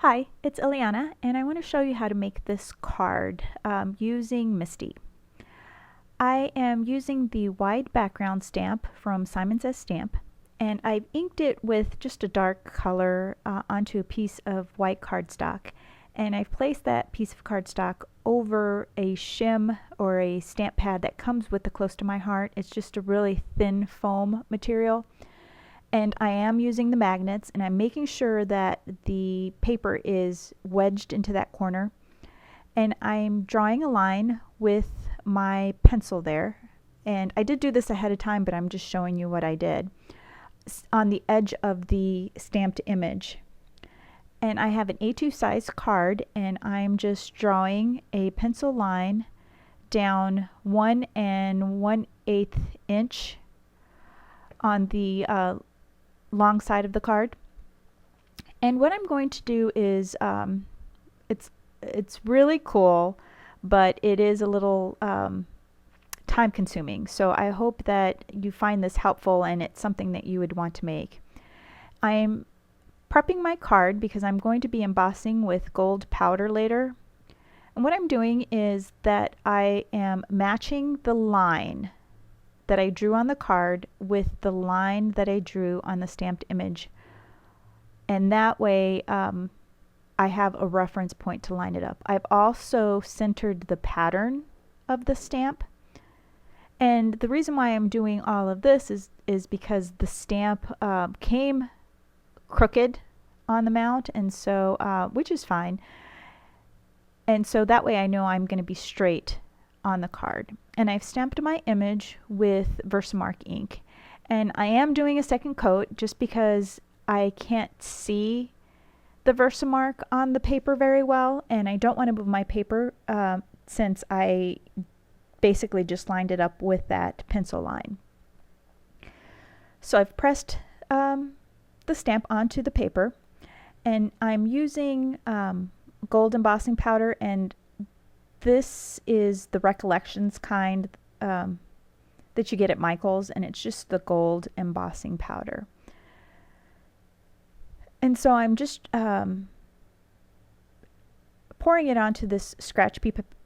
Hi, it's Ileana, and I want to show you how to make this card using M.I.S.T.I. I am using the wide background stamp from Simon Says Stamp, and I've inked it with just a dark color onto a piece of white cardstock. And I've placed that piece of cardstock over a shim or a stamp pad that comes with the Close to My Heart. It's just a really thin foam material. And I am using the magnets, and I'm making sure that the paper is wedged into that corner. And I'm drawing a line with my pencil there. And I did do this ahead of time, but I'm just showing you what I did on the edge of the stamped image. And I have an A2 size card, and I'm just drawing a pencil line down 1 1/8 inch on the long side of the card. And what I'm going to do is it's really cool, but it is a little time consuming. So I hope that you find this helpful and it's something that you would want to make. I'm prepping my card because I'm going to be embossing with gold powder later. And what I'm doing is that I am matching the line that I drew on the card with the line that I drew on the stamped image. And that way I have a reference point to line it up. I've also centered the pattern of the stamp. And the reason why I'm doing all of this is because the stamp came crooked on the mount, and so which is fine. And so that way I know I'm going to be straight on the card. And I've stamped my image with Versamark ink. And I am doing a second coat just because I can't see the Versamark on the paper very well, and I don't want to move my paper since I basically just lined it up with that pencil line. So I've pressed the stamp onto the paper, and I'm using gold embossing powder, and this is the Recollections kind that you get at Michael's, and it's just the gold embossing powder. And so I'm just pouring it onto this scratch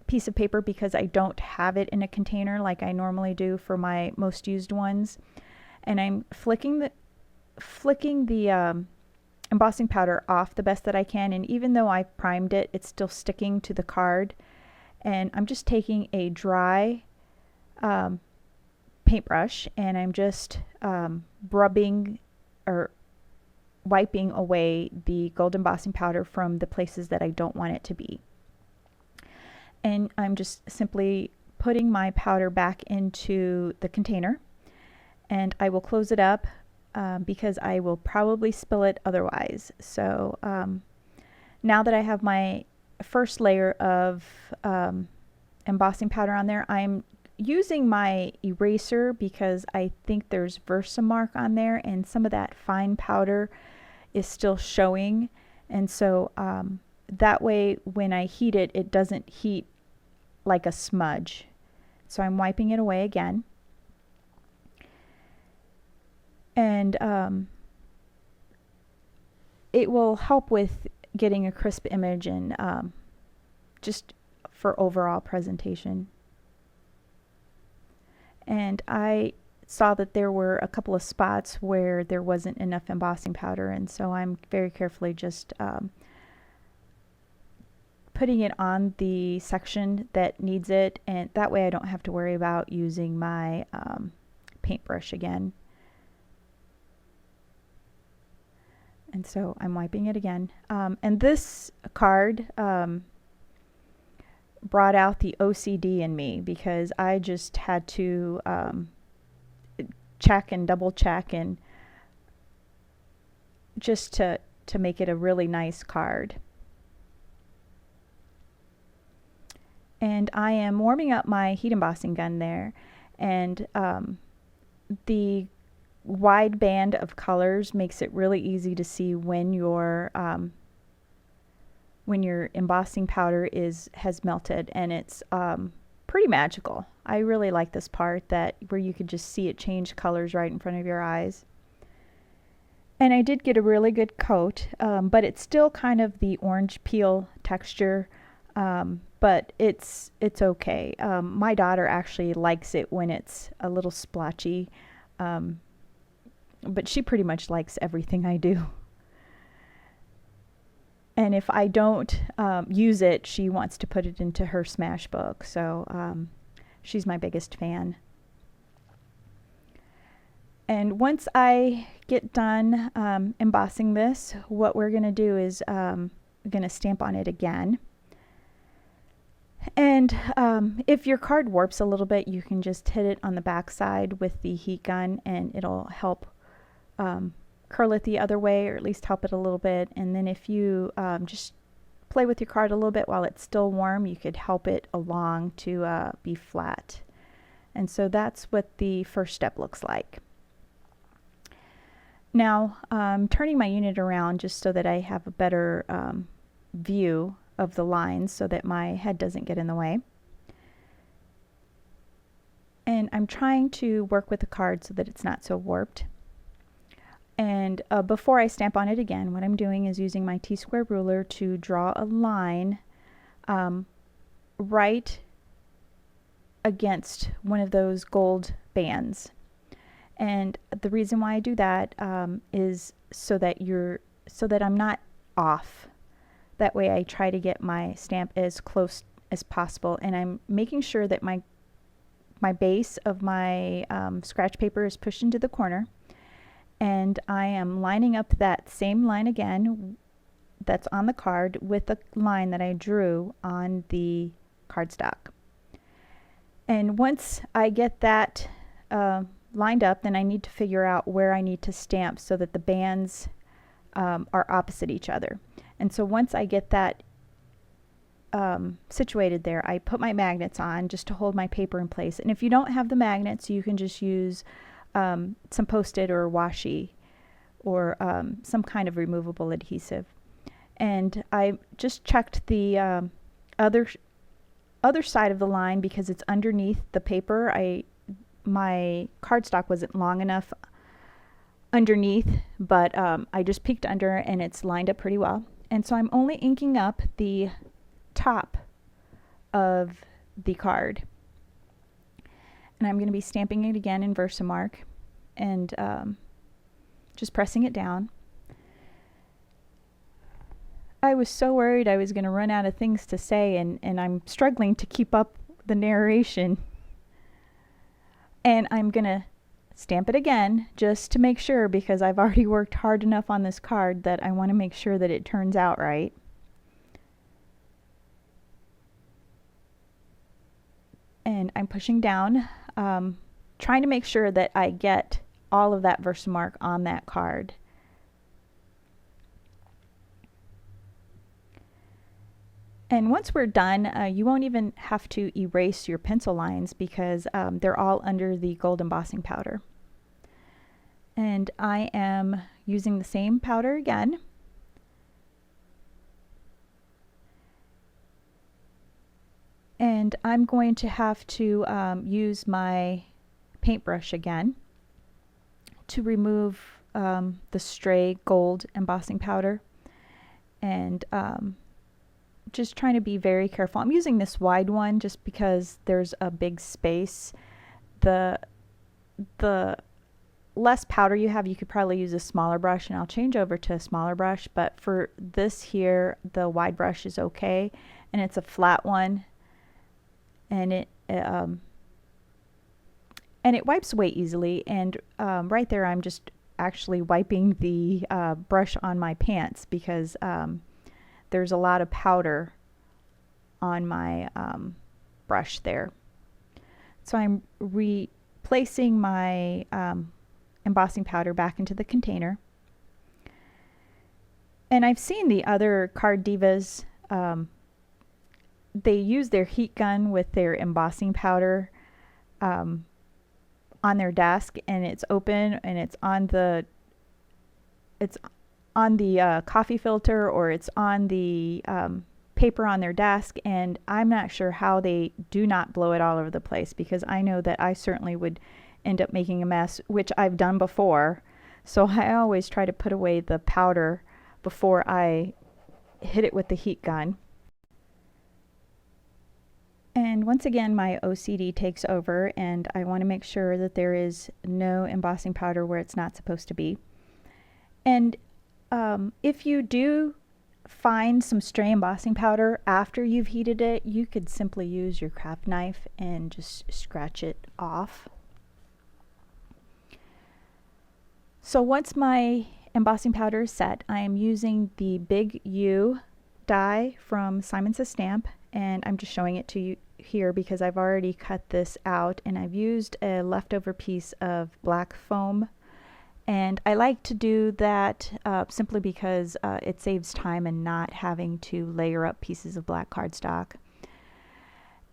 piece of paper because I don't have it in a container like I normally do for my most used ones. And I'm flicking the embossing powder off the best that I can, and even though I primed it, it's still sticking to the card. And I'm just taking a dry paintbrush, and I'm just rubbing or wiping away the gold embossing powder from the places that I don't want it to be. And I'm just simply putting my powder back into the container, and I will close it up because I will probably spill it otherwise. So now that I have my first layer of embossing powder on there, I'm using my eraser because I think there's Versamark on there, and some of that fine powder is still showing, and so that way when I heat it, it doesn't heat like a smudge. So I'm wiping it away again, and it will help with getting a crisp image and just for overall presentation. And I saw that there were a couple of spots where there wasn't enough embossing powder, and so I'm very carefully just putting it on the section that needs it, and that way I don't have to worry about using my paintbrush again. And so I'm wiping it again. And this card brought out the OCD in me because I just had to check and double check, and just to make it a really nice card. And I am warming up my heat embossing gun there, and the wide band of colors makes it really easy to see when your embossing powder has melted, and it's pretty magical. I really like this part where you could just see it change colors right in front of your eyes. And I did get a really good coat, but it's still kind of the orange peel texture, but it's okay. My daughter actually likes it when it's a little splotchy, um, but she pretty much likes everything I do. And if I don't use it, she wants to put it into her smash book. So she's my biggest fan. And once I get done embossing this, what we're going to do is going to stamp on it again. And if your card warps a little bit, you can just hit it on the back side with the heat gun and it'll help curl it the other way, or at least help it a little bit. And then if you just play with your card a little bit while it's still warm, you could help it along to be flat. And so that's what the first step looks like. Now, I'm turning my unit around just so that I have a better view of the lines so that my head doesn't get in the way. And I'm trying to work with the card so that it's not so warped. And before I stamp on it again, what I'm doing is using my T-square ruler to draw a line right against one of those gold bands. And the reason why I do that is so that I'm not off. That way I try to get my stamp as close as possible, and I'm making sure that my base of my scratch paper is pushed into the corner, and I am lining up that same line again that's on the card with the line that I drew on the cardstock. And once I get that lined up, then I need to figure out where I need to stamp so that the bands are opposite each other. And so once I get that situated there, I put my magnets on just to hold my paper in place. And if you don't have the magnets, you can just use some Post-it or washi or some kind of removable adhesive. And I just checked the other side of the line because it's underneath the paper. My cardstock wasn't long enough underneath, but I just peeked under and it's lined up pretty well. And so I'm only inking up the top of the card. And I'm going to be stamping it again in Versamark and just pressing it down. I was so worried I was going to run out of things to say, and I'm struggling to keep up the narration. And I'm going to stamp it again just to make sure, because I've already worked hard enough on this card that I want to make sure that it turns out right. And I'm pushing down, trying to make sure that I get all of that Versamark on that card. And once we're done, you won't even have to erase your pencil lines because they're all under the gold embossing powder. And I am using the same powder again. And I'm going to have to use my paintbrush again to remove the stray gold embossing powder. And just trying to be very careful. I'm using this wide one just because there's a big space. The less powder you have, you could probably use a smaller brush, and I'll change over to a smaller brush, but for this here, the wide brush is okay, and it's a flat one, and it wipes away easily. And right there, I'm just actually wiping the brush on my pants because there's a lot of powder on my brush there. So I'm replacing my embossing powder back into the container. And I've seen the other card divas, they use their heat gun with their embossing powder on their desk, and it's open and it's on the coffee filter, or it's on the paper on their desk, and I'm not sure how they do not blow it all over the place, because I know that I certainly would end up making a mess, which I've done before. So I always try to put away the powder before I hit it with the heat gun. And once again, my OCD takes over, and I want to make sure that there is no embossing powder where it's not supposed to be. And if you do find some stray embossing powder after you've heated it, you could simply use your craft knife and just scratch it off. So once my embossing powder is set, I am using the Big U die from Simon Says Stamp, and I'm just showing it to you here because I've already cut this out, and I've used a leftover piece of black foam. And I like to do that simply because it saves time and not having to layer up pieces of black cardstock.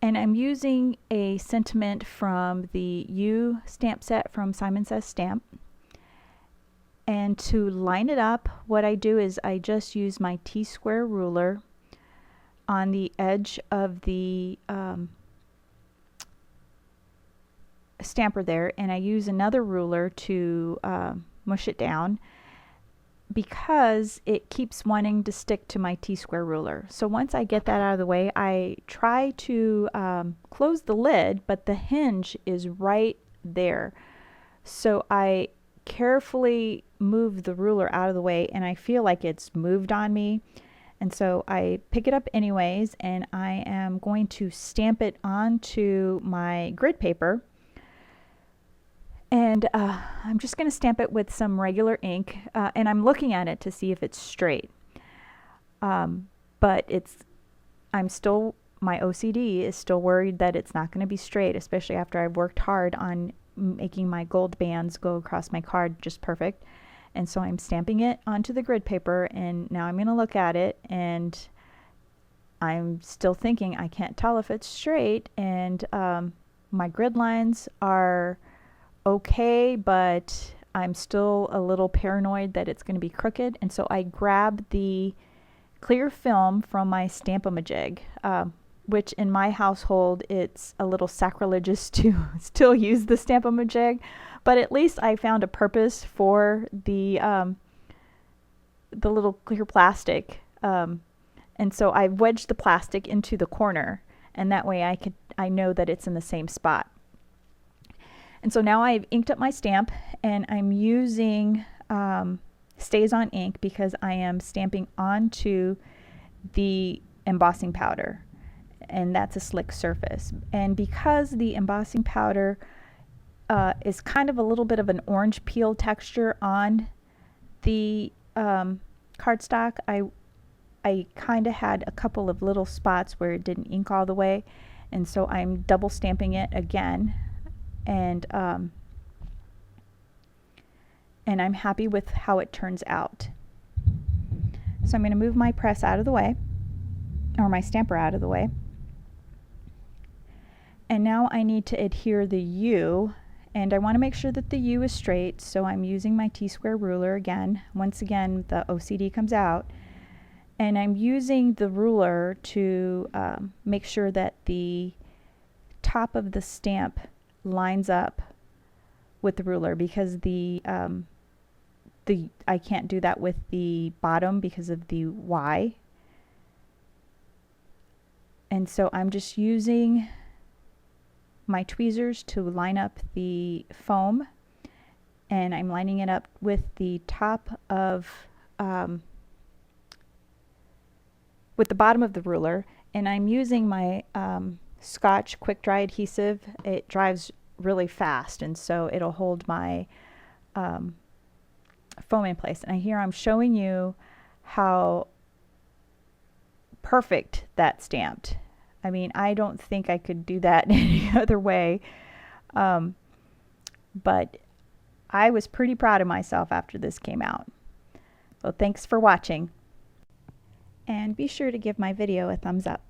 And I'm using a sentiment from the U stamp set from Simon Says Stamp. And to line it up, what I do is I just use my T-square ruler on the edge of the stamper there, and I use another ruler to mush it down because it keeps wanting to stick to my T-square ruler. So once I get that out of the way, I try to close the lid, but the hinge is right there. So I carefully move the ruler out of the way, and I feel like it's moved on me. And so I pick it up anyways, and I am going to stamp it onto my grid paper. And I'm just going to stamp it with some regular ink, and I'm looking at it to see if it's straight. But I'm still, my OCD is still worried that it's not going to be straight, especially after I've worked hard on making my gold bands go across my card just perfect. And so I'm stamping it onto the grid paper, and now I'm going to look at it, and I'm still thinking I can't tell if it's straight, and my grid lines are okay, but I'm still a little paranoid that it's going to be crooked. And so I grab the clear film from my Stamp-A-Ma-Jig, which in my household it's a little sacrilegious to still use the Stamp-A-Ma-Jig, but at least I found a purpose for the little clear plastic, and so I wedged the plastic into the corner, and that way I know that it's in the same spot. And so now I've inked up my stamp, and I'm using Stays On ink because I am stamping onto the embossing powder, and that's a slick surface. And because the embossing powder is kind of a little bit of an orange peel texture on the cardstock, I kind of had a couple of little spots where it didn't ink all the way, and so I'm double stamping it again. And I'm happy with how it turns out. So I'm going to move my press out of the way, or my stamper out of the way. And now I need to adhere the U, and I want to make sure that the U is straight, so I'm using my T-square ruler again. Once again, the OCD comes out. And I'm using the ruler to make sure that the top of the stamp lines up with the ruler, because I can't do that with the bottom because of the Y. And so I'm just using my tweezers to line up the foam, and I'm lining it up with the top of with the bottom of the ruler, and I'm using my Scotch quick dry adhesive. It dries really fast, and so it'll hold my foam in place. And here I'm showing you how perfect that stamped. I mean, I don't think I could do that any other way, but I was pretty proud of myself after this came out. Well, thanks for watching, and be sure to give my video a thumbs up.